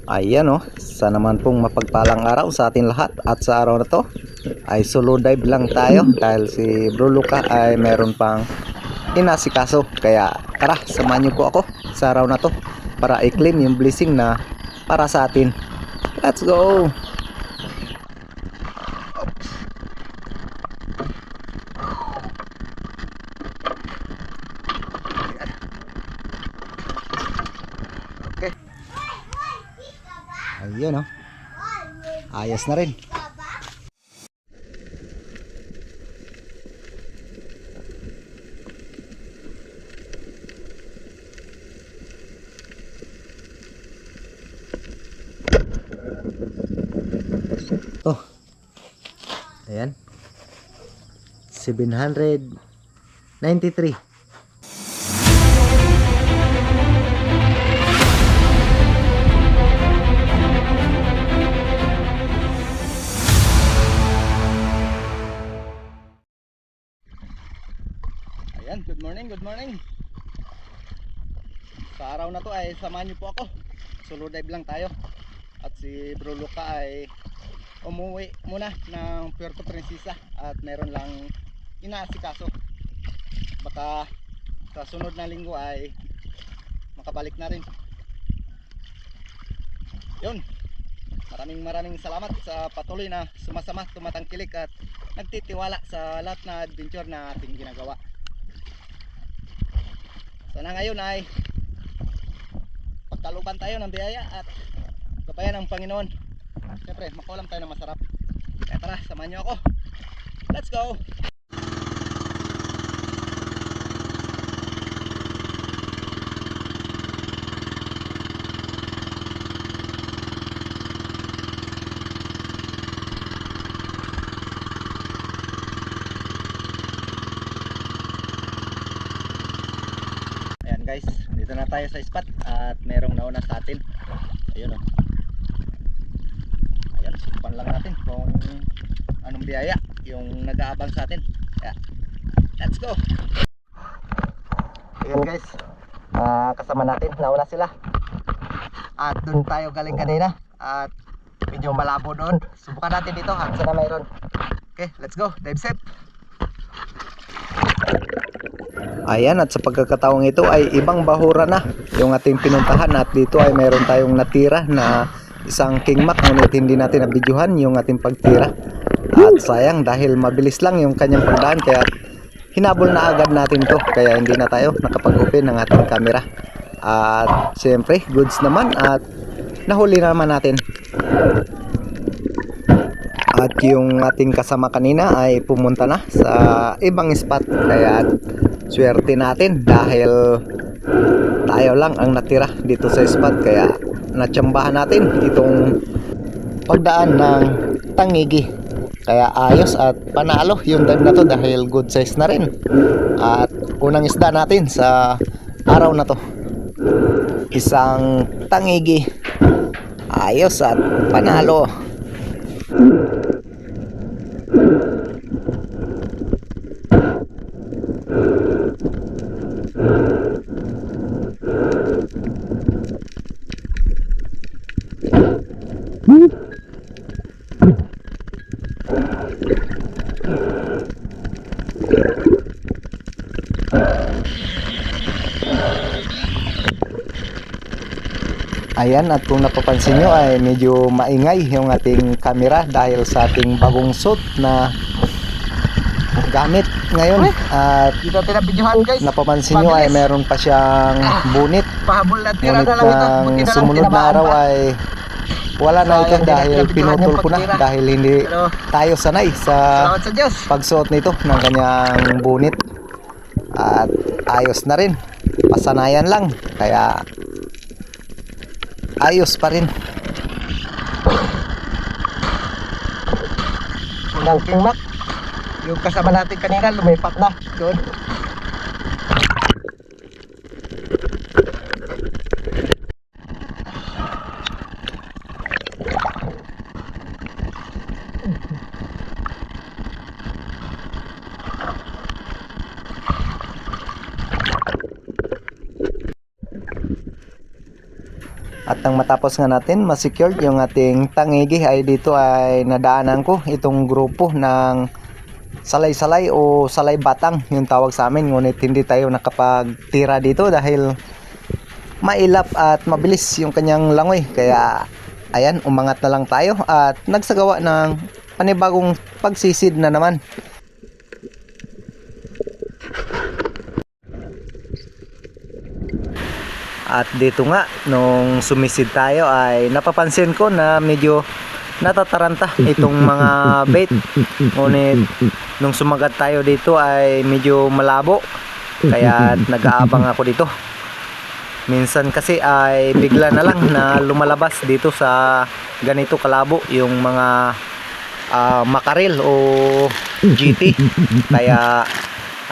Ayan oh, sa naman pong mapagpalang araw sa atin lahat. At sa araw na to ay solo dive lang tayo dahil si Bro Luca ay meron pang inasikaso. Kaya tara, samahan niyo po ako sa araw na to para i-claim yung blessing na para sa atin. Let's go! Okay. Ayun oh. Ayos na rin. Oh. Ayan. 793. Ayan, good morning, good morning. Sa araw na to ay samahan niyo po ako. Solo dive lang tayo. At si Bro Luca ay umuwi muna ng Puerto Princesa at meron lang inaasikaso. Baka sa sunod na linggo ay makabalik na rin. Yun, maraming salamat sa patuloy na sumasama, tumatangkilik at nagtitiwala sa lahat na adventure na ating ginagawa. Sana ngayon ay pagkaluban tayo ng biyaya at gabayan ng Panginoon. Siyempre makulam tayo ng masarap. Kaya tara, samahan nyo ako. Let's go! Ayan guys, dito na tayo sa spot at merong nauna sa atin. Ayun o. Ayan, supan lang natin kung anong biyaya yung nag-aabang sa atin. Kaya, let's go! Ayan guys, kasama natin, nauna sila. At dun tayo galing kanina at medyo malabo doon. Subukan natin dito at sana mayroon. Okay, let's go, dive safe! Ayan, at sa pagkakataong ito ay ibang bahura na yung ating pinuntahan at dito ay meron tayong natira na isang kingmak, ngunit hindi natin nabidyohan yung ating pagtira. At sayang dahil mabilis lang yung kanyang pagdaan kaya hinabol na agad natin to, kaya hindi na tayo nakapag-open ng ating camera. At siyempre goods naman at nahuli naman natin. At yung ating kasama kanina ay pumunta na sa ibang spot, kaya swerte natin dahil tayo lang ang natira dito sa spot, kaya natsambahan natin itong pagdaan ng Tangigi. Kaya ayos at panalo yung dive na to dahil good size na rin. At unang isda natin sa araw na to, isang Tangigi. Ayos at panalo. Ayan, at kung napapansin nyo ay medyo maingay yung ating camera dahil sa ating bagong suit na gamit ngayon. At dito tinabidyohan guys. napapansin nyo ay meron pa siyang bunit. Pahabol na tira Ngunit na lang ito. Buti ng na lang sumunod na tinamaan araw pa. ay wala na ito Hindi dahil natin pinutol ko na pagtira. dahil hindi Pero, tayo sanay sa salamat sa Diyos. pagsuot nito ng kanyang bunit. At ayos na rin, pasanayan lang, kaya ayos pa rin. Unang kingmak. Yung kasama natin kanina lumipat na doon. At nang matapos nga natin ma-secured yung ating tangigi ay dito ay nadaanan ko itong grupo ng salay-salay o salay batang yung tawag sa amin, ngunit hindi tayo nakapagtira dito dahil mailap at mabilis yung kanyang langoy, kaya ayan, umangat na lang tayo at nagsagawa ng panibagong pagsisid na naman. At dito nga, nung sumisid tayo ay napapansin ko na medyo natataranta itong mga bait. Ngunit nung sumagat tayo dito ay medyo malabo, kaya nag-aabang ako dito. Minsan kasi ay bigla na lang na lumalabas dito sa ganito kalabo yung mga makarel o GT. Kaya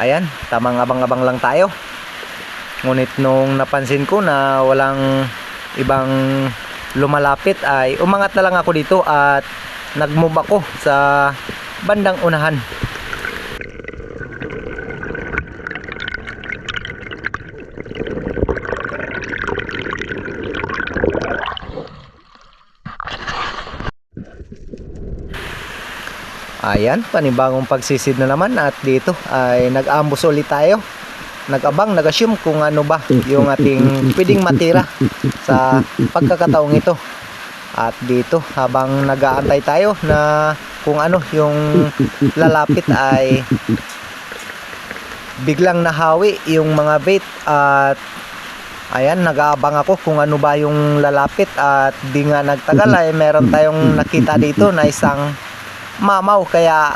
ayan, tamang abang-abang lang tayo. Ngunit nung napansin ko na walang ibang lumalapit ay umangat na lang ako dito at nag-move ako sa bandang unahan. Ayan, panibagong pagsisid na naman at dito ay nag-ambos ulit tayo. Nag-abang, nag-assume kung ano ba yung ating pwedeng matira sa pagkakataong ito. At dito, habang nag-aantay tayo na kung ano yung lalapit ay biglang nahawi yung mga bait at ayan, nag-aabang ako kung ano ba yung lalapit at di nga nagtagal ay meron tayong nakita dito na isang mamaw, kaya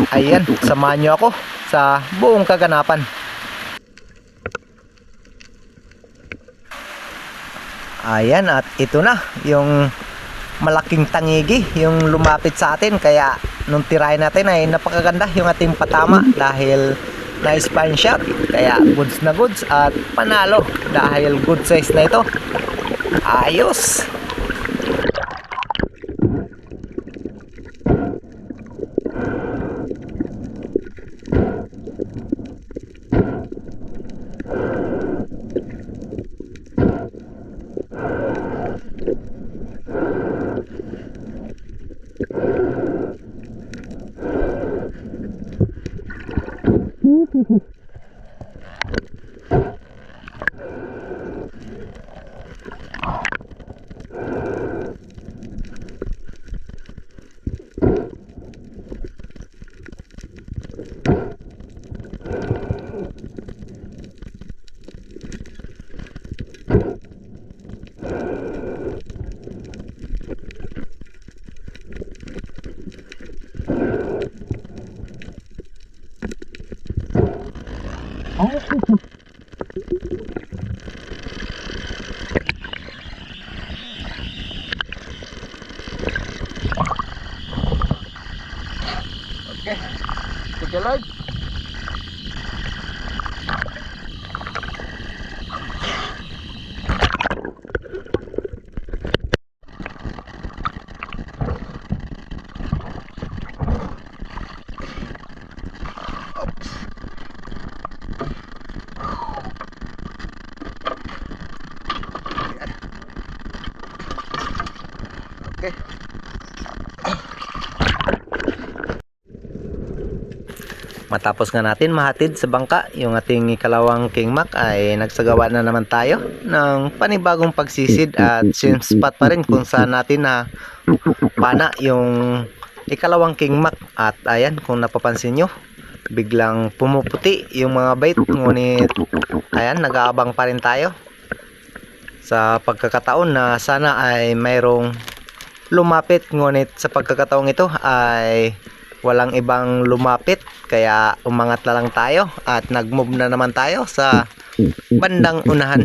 ayan, samahan nyo ako sa buong kaganapan. Ayan, at ito na yung malaking tangigi yung lumapit sa atin, kaya nung tirahin natin ay napakaganda yung ating patama dahil na-spine shot, kaya goods na goods at panalo dahil good size na ito. Ayos. Okay. Sige, Lord. Okay. Matapos nga natin mahatid sa bangka yung ating ikalawang King Mac ay nagsagawa na naman tayo ng panibagong pagsisid at same spot pa rin kung saan natin na pana yung ikalawang King Mac. At ayan, kung napapansin nyo, biglang pumuputi yung mga bait, ngunit ayan, nag-aabang pa rin tayo sa pagkakataon na sana ay mayroong lumapit, ngunit sa pagkakataong ito ay walang ibang lumapit, kaya umangat na lang tayo at nag-move na naman tayo sa bandang unahan.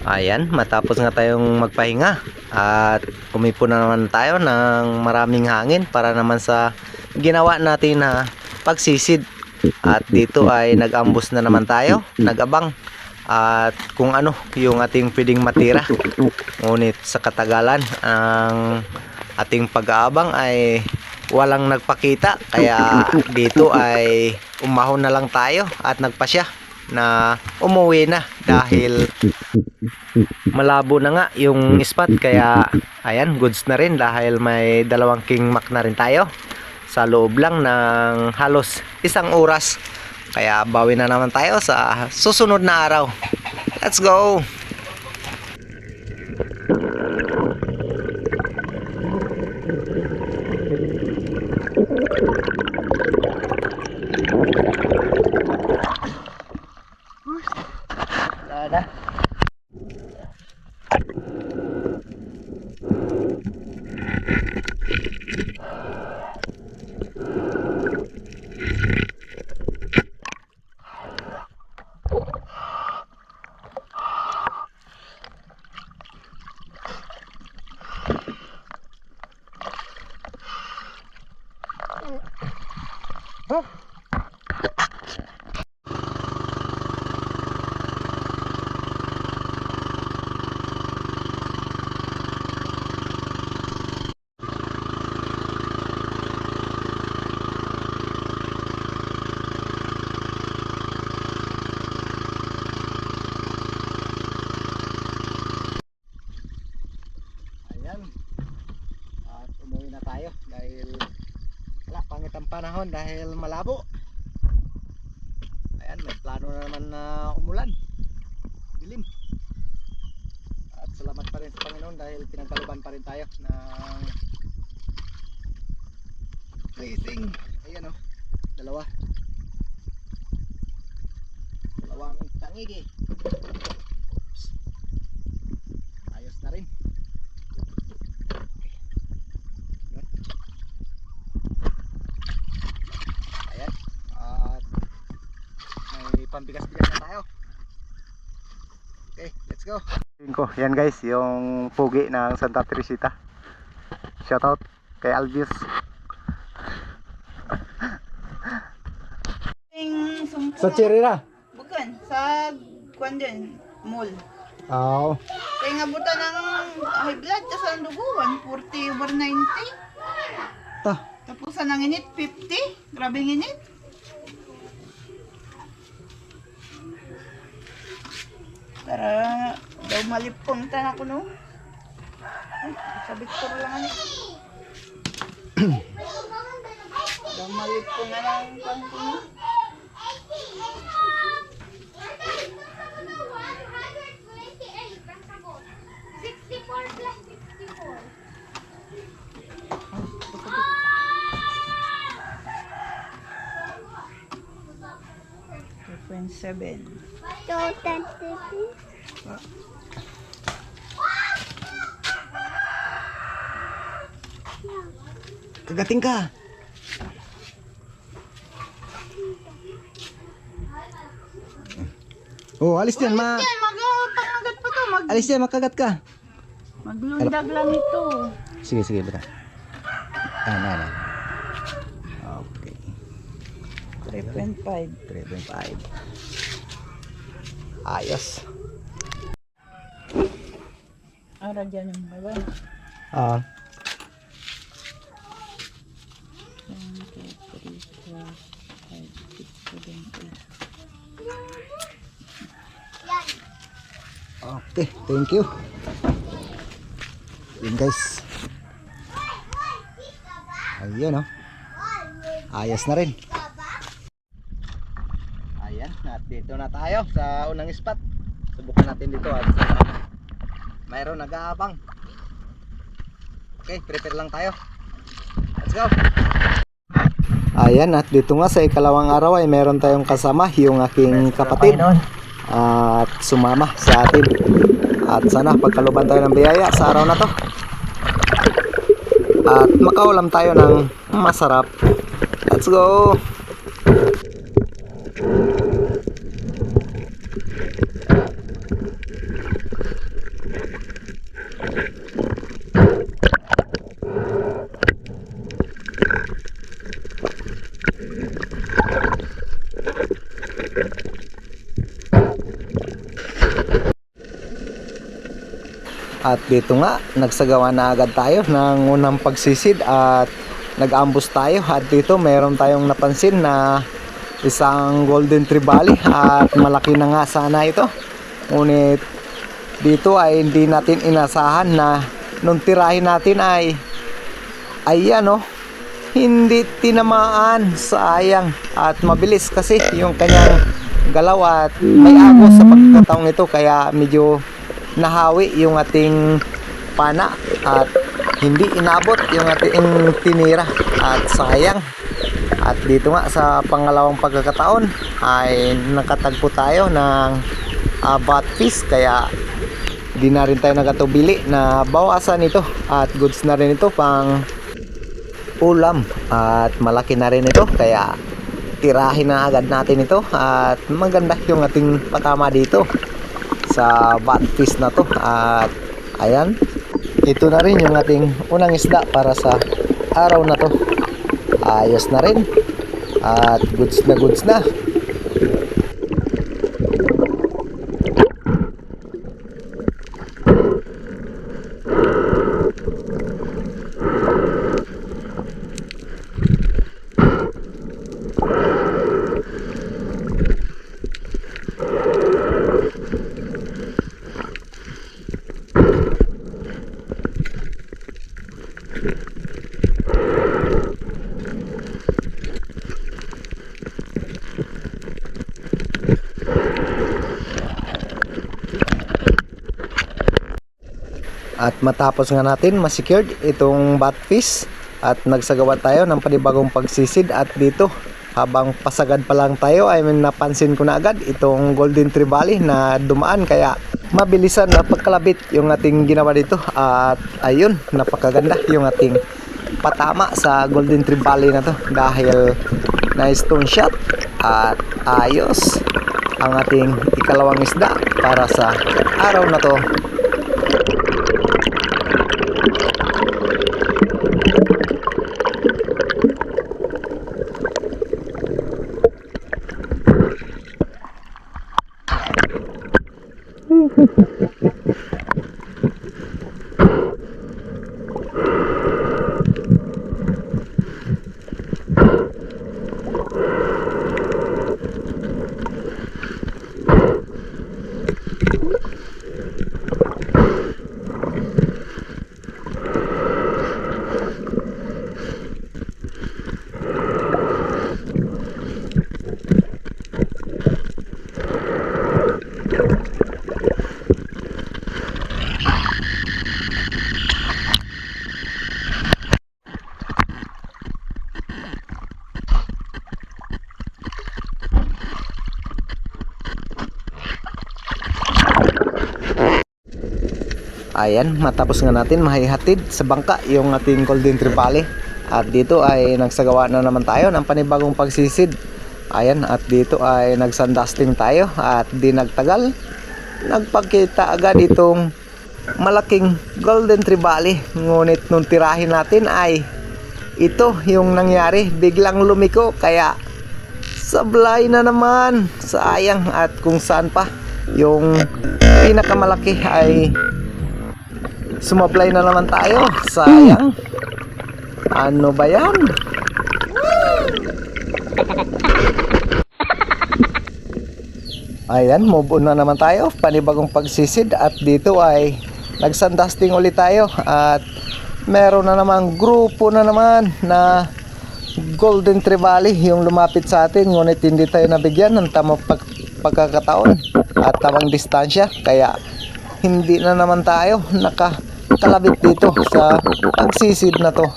Ayan, matapos nga tayong magpahinga At kumipon na naman tayo ng maraming hangin para naman sa ginawa natin na pagsisid. At dito ay nag-ambus na naman tayo, nag-abang. At kung ano yung ating pwedeng matira. Ngunit sa katagalan, ang ating pag-aabang ay walang nagpakita. Kaya dito ay umahon na lang tayo at nagpasya na umuwi na dahil malabo na nga yung spot. Kaya ayan, goods na rin dahil may 2 king mac na rin tayo sa loob lang ng halos 1 oras. Kaya bawi na naman tayo sa susunod na araw. Let's go! Ada. Ayan. At umuwi na tayo dahil wala, pangit ang panahon dahil malabo. Ayan, may plano na naman na umulan. Dilim. At salamat pa rin sa Panginoon dahil pinagkaluban pa rin tayo ng blessing. Ayan oh, dalawang tangigi. Ayos na rin. Ayan. At may pambigas-bigas na tayo. Okay, let's go. Yan guys, yung pugi ng Santa Teresita. Shoutout kay Albius. Sa Chirira? Bukan, sa kuan din, mall. Oo. Kaya nga buta ng high blood, tas ang dugo, 140/90. Ta. Tapos ang init, 50. Grabe ang init. Tara, daw malipong tanak ko no. Ay, sabit ko lang ano. Daw malipong nga lang pang ko no. Seven. Kagating ka. Oh, alis yan, Yan, pangagat pa to. alis yan, makagat ka. Maglundag lang ito. Sige, sige, bata. Ano. Okay. 3.5. 3.5. Ayos. Ara dyan yung baba. Ah. 1, 2, 3, 4, 5, 6, 7, 8. Okay, thank you. Yun guys. Ayun oh. Ayos na rin. Ayan, at dito na tayo sa unang spot. Subukan natin dito at mayroon nag-aabang. Okay, prepare lang tayo. Let's go. Ayan, at dito nga sa ikalawang araw ay meron tayong kasama yung aking kapatid. At sumama sa atin. At sana pagkaluban tayo ng biyaya sa araw na to. At makaulam tayo ng masarap. Let's go. At dito nga, nagsagawa na agad tayo ng unang pagsisid at nag-ambush tayo. At dito meron tayong napansin na isang golden trevally at malaki na nga sana ito. Ngunit dito ay hindi natin inasahan na nung tirahin natin ay ano, hindi tinamaan. Sayang. At mabilis kasi yung kanyang galaw at may agos sa pagkataong ito, kaya medyo nahawi yung ating pana at hindi inabot yung ating tinira at sayang. At dito nga sa pangalawang pagkakataon ay nakatagpo tayo ng batfish, kaya di na rin tayo nagatubili na bawasan ito at goods na rin ito pang ulam at malaki na rin ito, kaya tirahin na agad natin ito at maganda yung ating patama dito sa batfish na to. At ayan, ito na rin yung ating unang isda para sa araw na to. Ayos na rin at goods na goods na. At matapos nga natin ma-secured itong batfish at nagsagawa tayo ng panibagong pagsisid, at dito habang pasagad pa lang tayo ay napansin ko na agad itong golden trevally na dumaan, kaya mabilisan na pagkalabit yung ating ginawa dito. At ayun, napakaganda yung ating patama sa golden trevally na to dahil na stone shot. At ayos ang ating ikalawang isda para sa araw na to. Ayan, matapos nga natin mahihatid sa bangka yung ating golden trevally, at dito ay nagsagawa na naman tayo ng panibagong pagsisid. Ayan, at dito ay nagsandusting tayo at di nagtagal nagpakita agad itong malaking golden trevally. Ngunit nung tirahin natin ay ito yung nangyari, biglang lumiko, kaya sablay na naman. Sayang. At kung saan pa yung pinakamalaki ay sumablay na naman tayo. Sayang. Ano ba yan? Ayan, move on na naman tayo. Panibagong pagsisid, at dito ay nagsandusting ulit tayo. At meron na naman grupo na naman na golden trevally yung lumapit sa atin. Ngunit hindi tayo nabigyan ng tamang pagkakataon at tamang distansya, kaya hindi na naman tayo nakakalabit dito sa pagsisid na to.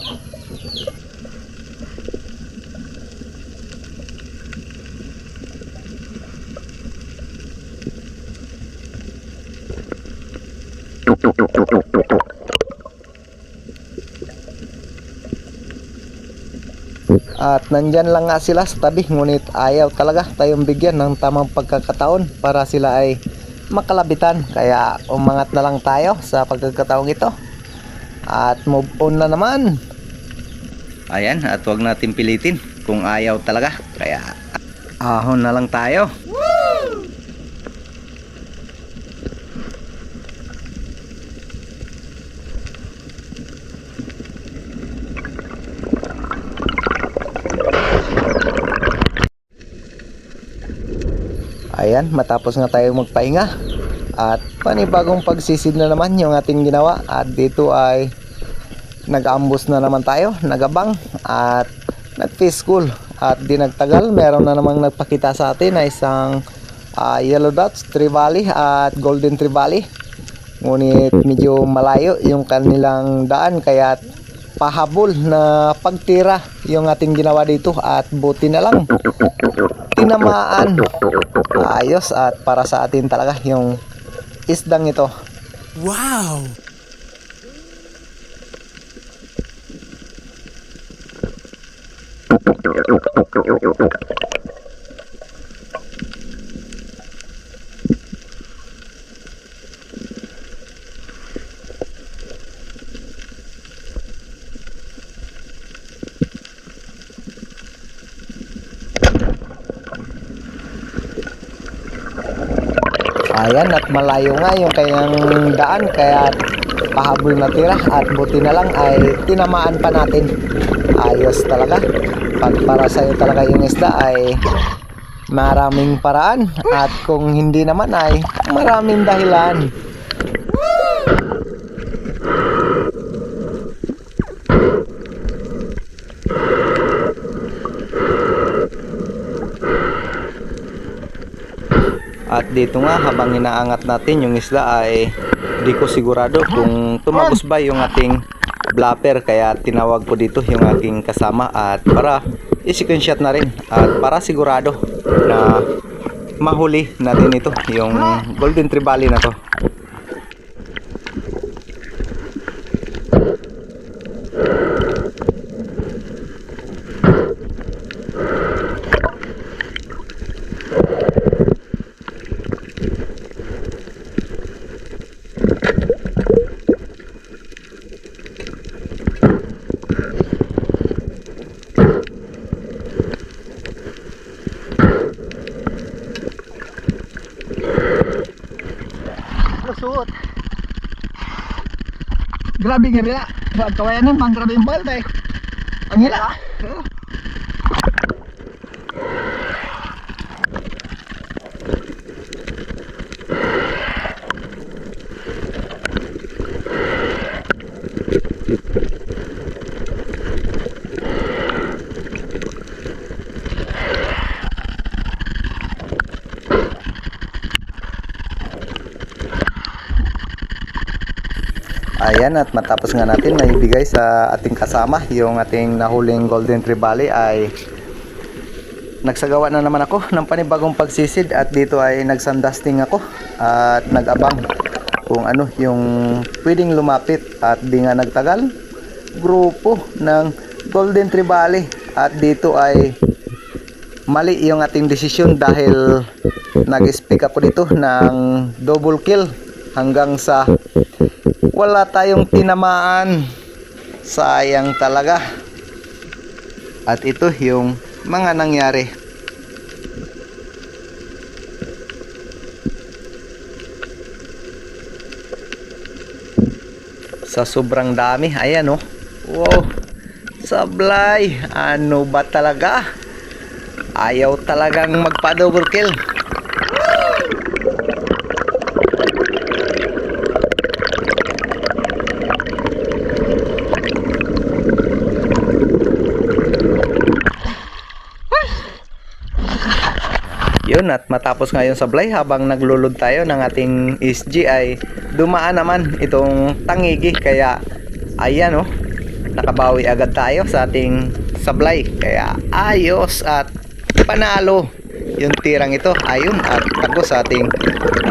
At nandyan lang nga sila sa tabi, ngunit ayaw talaga tayong bigyan ng tamang pagkakataon para sila ay makalabitan, kaya umangat na lang tayo sa pagkakataong ito at move on na naman. Ayan, at wag natin pilitin kung ayaw talaga, kaya ahon na lang tayo. Ayan, matapos nga tayo magpahinga at panibagong pagsisid na naman yung ating ginawa. At dito ay nag-ambos na naman tayo, nagabang at nag-fish school. At di nagtagal, meron na namang nagpakita sa atin na isang yellow dots, trevally at golden trevally. Ngunit medyo malayo yung kanilang daan, kaya pahabol na pagtira yung ating ginawa dito at buti na lang tinamaan. Ayos, at para sa atin talaga yung isdang ito. Wow! Ayan, at malayo nga yung kanyang daan, kaya pahabol na tira at buti na lang ay tinamaan pa natin. Ayos talaga. Pag para sa'yo talaga yung isda ay maraming paraan, at kung hindi naman ay maraming dahilan. At dito nga, habang inaangat natin yung isda ay di ko sigurado kung tumagos ba yung ating blapper, kaya tinawag ko dito yung aking kasama at para i-screenshot na rin at para sigurado na mahuli natin ito, yung golden trevally na to. Lusot. Grabe nga rin. Kawayan nun, grabe yung bal tayo. Ang hila. Ayan, at matapos nga natin maibigay sa ating kasama yung ating nahuling golden trevally, ay nagsagawa na naman ako ng panibagong pagsisid at dito ay nagsandasting ako at nag-abang kung ano yung pwedeng lumapit. At di nga nagtagal, grupo ng golden trevally, at dito ay mali yung ating desisyon dahil nag-speak ako dito ng double kill hanggang sa wala tayong tinamaan. Sayang talaga. At ito yung mga nangyari. Sa sobrang dami, ayan oh. Wow, sablay. Ano ba talaga? Ayaw talagang magpa-double kill. Yun, at matapos ngayon sablay, habang naglulod tayo ng ating SG ay dumaan naman itong tangigi, kaya ayan oh, nakabawi agad tayo sa ating sablay, kaya ayos at panalo yung tirang ito. Ayun, at tago sa ating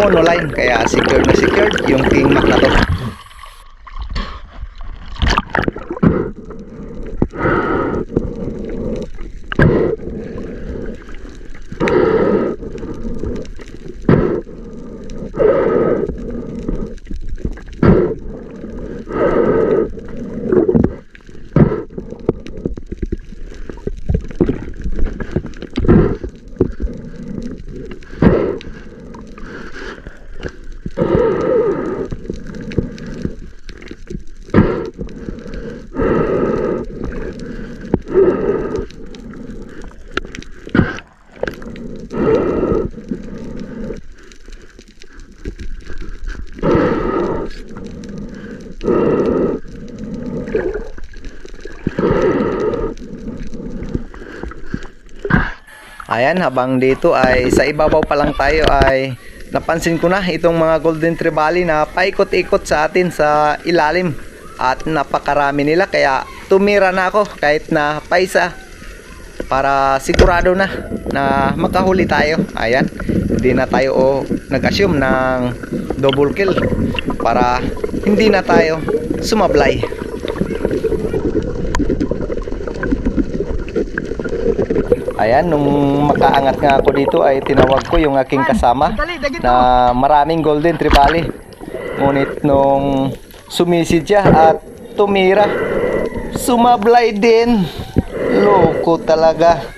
monoline, kaya secured na secured yung king mac na to. Ayan, habang dito ay sa ibabaw pa lang tayo ay napansin ko na itong mga golden trevally na paikot-ikot sa atin sa ilalim. At napakarami nila kaya tumira na ako kahit na paisa para sigurado na makahuli tayo. Ayan, hindi na tayo nag-assume ng double kill para hindi na tayo sumablay. Ayan, nung makaangat nga ako dito ay tinawag ko yung aking kasama na maraming golden trevally. Ngunit nung sumisid siya at tumira, sumablay din. Loko talaga.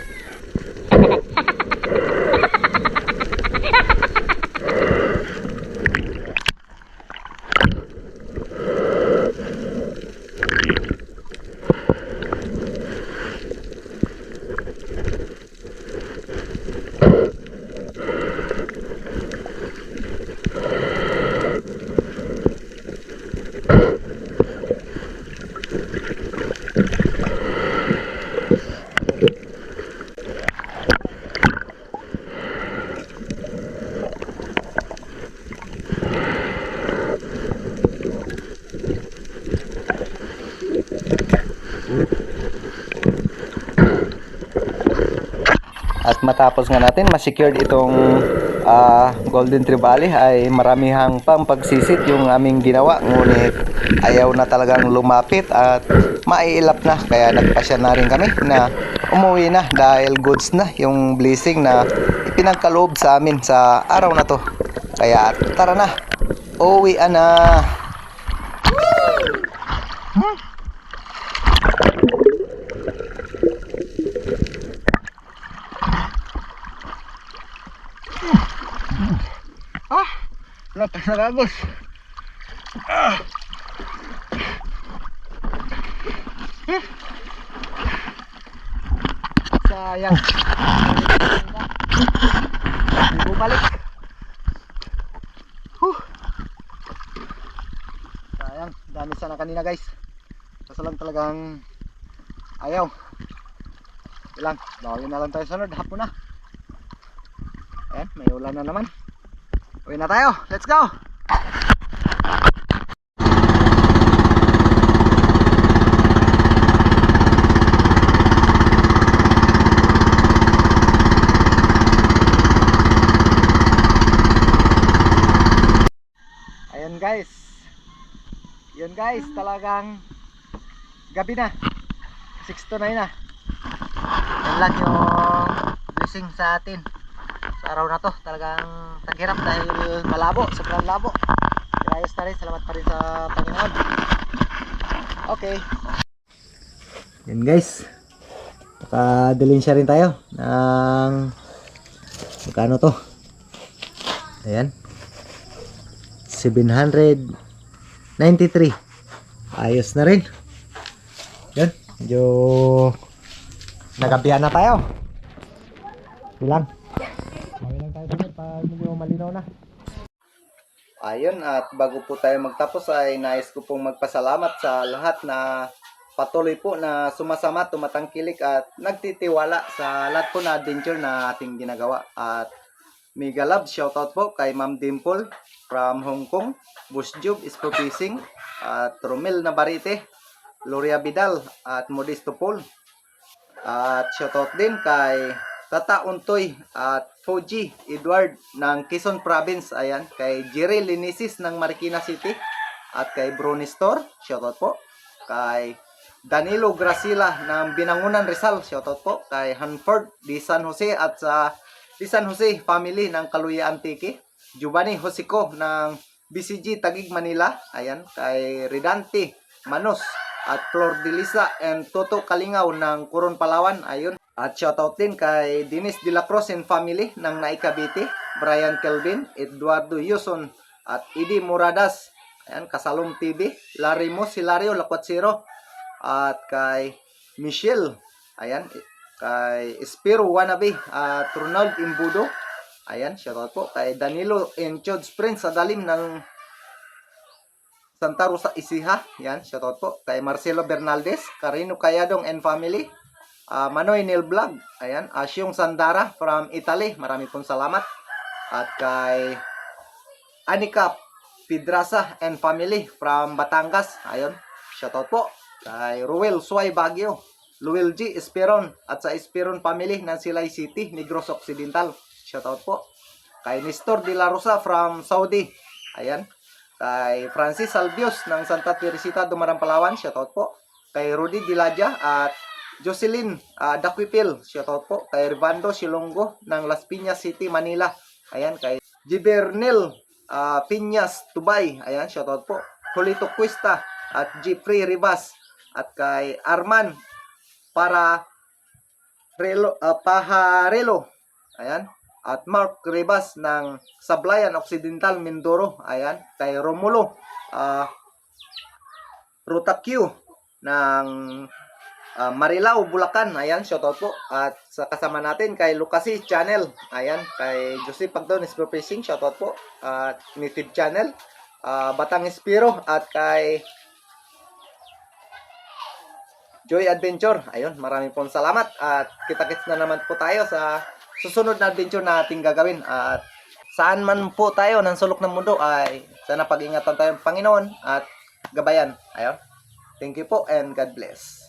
At matapos nga natin ma-secured itong golden trevally ay maramihang pang pagsisit yung aming ginawa, ngunit ayaw na talagang lumapit at maiilap na, kaya nagpasya na rin kami na umuwi na dahil goods na yung blessing na ipinagkaloob sa amin sa araw na to. Kaya tara na, uwi na. Lakas na gagos. Sayang. Hindi bumalik. Sayang, dami sana kanina guys. Kaso lang talagang ayaw. Ilang, bawin na lang tayo sunod, hapon na. Ayan, may ulan na naman. Uwi na tayo, let's go! Ayan guys. Yun guys, talagang gabi na. 6 to 9 na. Yan lang yung blessing sa atin. Sa araw na to, talagang taghirap dahil malabo, sobrang labo. Pero ayos na rin, salamat pa rin sa Panginoon. Okay. Yan guys. Nakadelinsya rin tayo ng magkano to? Ayan. 793. Ayos na rin. Yan. Medyo nagabihan na tayo. Bilang. Mawilang tayo sunod pag medyo malinaw na. Ayun, at bago po tayo magtapos ay nais ko pong magpasalamat sa lahat na patuloy po na sumasama, tumatangkilik at nagtitiwala sa lahat po na adventure na ating ginagawa. At mega love, shoutout po kay Ma'am Dimple from Hong Kong, Bush Job, Ispo Fishing, at Romel Navarrete, Gloria Vidal, at Modesto Paul. At shoutout din kay Tata Untoy at Fuji Edward ng Quezon Province. Ayan, kay Jerry Linisis ng Marikina City at kay Brony Store, shoutout po. Kay Danilo Gracila ng Binangunan Rizal, shoutout po. Kay Hanford di San Jose at sa di San Jose family ng Kaluya Antique. Giovanni Josico ng BCG Taguig Manila. Ayan, kay Redante Manos at Flor de Lisa and Toto Kalingaw ng Coron Palawan. Ayun. At shoutout din kay Dennis De La Cruz and family ng Naikabiti, Brian Kelvin, Eduardo Yuson at Idi Moradas. Ayan, Kasalong TV, Larry Mos, Hilario Lacuatsiro, at kay Michelle. Ayan, kay Espiro Wanabe at Ronald Imbudo. Ayan, shoutout po kay Danilo and Chod's Prince sa dalim ng Santa Rosa Isiha. Yan, shoutout po kay Marcelo Bernaldez, Carino Cayadong and family. Manoy Neil Vlog. Ayan. Asyong Sandara from Italy. Marami pong salamat. At kay Anika Pidrasa and family from Batangas. Ayun. Shoutout po. Kay Ruel Suay Baguio. Luel G. Esperon. At sa Esperon family ng Silay City, Negros Occidental. Shoutout po. Kay Nestor De La Rosa from Saudi. Ayan. Kay Francis Albios ng Santa Teresita, Dumarang, Palawan. Shoutout po. Kay Rudy Diladja at Jocelyn Daquipil. Shoutout po. Kay Rivando Silongo ng Las Piñas City, Manila. Ayan. Kay Gibernil Piñas, Tubay. Ayan. Shoutout po. Julito Cuesta at Jeffrey Ribas. At kay Arman Pajarelo. Ayan. At Mark Ribas ng Sablayan Occidental, Mindoro. Ayan. Kay Romulo Rutacue ng Marilao, Bulacan. Ayan. Shoutout po. At sa kasama natin kay Lucasi Channel. Ayan. Kay Joseph Pagdon Spiro Fishing. Shoutout po. At Native Channel. Batang Espiro. At kay Joy Adventure. Ayun, maraming pong salamat at kita-kits na naman po tayo sa susunod na adventure na ating gagawin. At saan man po tayo ng sulok ng mundo ay sana pag-ingatan tayo ng Panginoon at gabayan. Ayun. Thank you po and God bless.